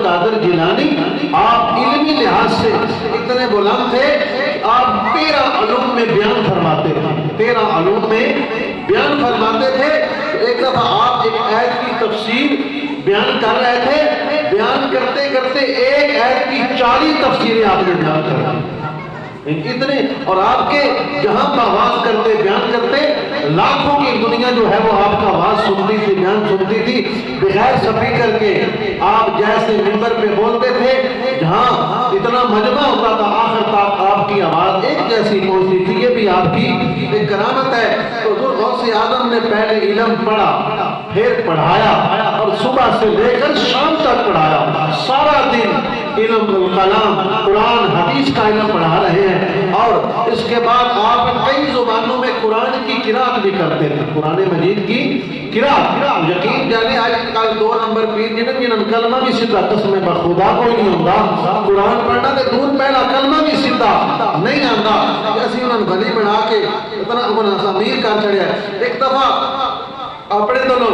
القادر جیلانی آپ علمی لحاظ سے اتنے بلند تھے کہ آپ 13 علوم میں بیان فرماتے تھے، 13 علوم میں بیان فرماتے تھے۔ ایک دفعہ آپ ایک آیت کی تفسیر بیان کر رہے تھے، بیان کرتے کرتے ایک آیت کی 40 تفسیریں آپ نے بیان کر دی اتنے، اور آپ کے جہاں کا آواز کرتے بیان کرتے لاکھوں کی دنیا جو ہے وہ آپ کا آواز سنتی تھی، بیان سنتی تھی بغیر سپیکر کے۔ آپ جیسے منبر پہ بولتے تھے جہاں اتنا مجمع ہوتا تھا آخر تک آپ کی آواز ایک جیسی پہنچتی تھی، یہ بھی آپ کی ایک کرامت ہے۔ تو حضور غوث اعظم نے پہلے علم پڑھا، پھر پڑھایا، اور صبح سے لے کر شام تک پڑھایا، سارا دن علم الکلام قرآن حدیث کا علم پڑھا رہے ہیں۔ اور اس کے بعد آپ کئی زبانوں میں قرآن کی قرات بھی کرتے تھے، قرآن مجید کی قرات۔ یقین جانے آج کل 2 نمبر پیر جنہوں کلمہ بھی سیدھا قسم بخدا کوئی نہیں ہوتا، قرآن پڑھنا تے دور پہلا کلمہ بھی سیدھا نہیں آتا، اسی انہوں نے بلی بنا کے اتنا امیر کر چڑھیا۔ ایک دفعہ اپنے دونوں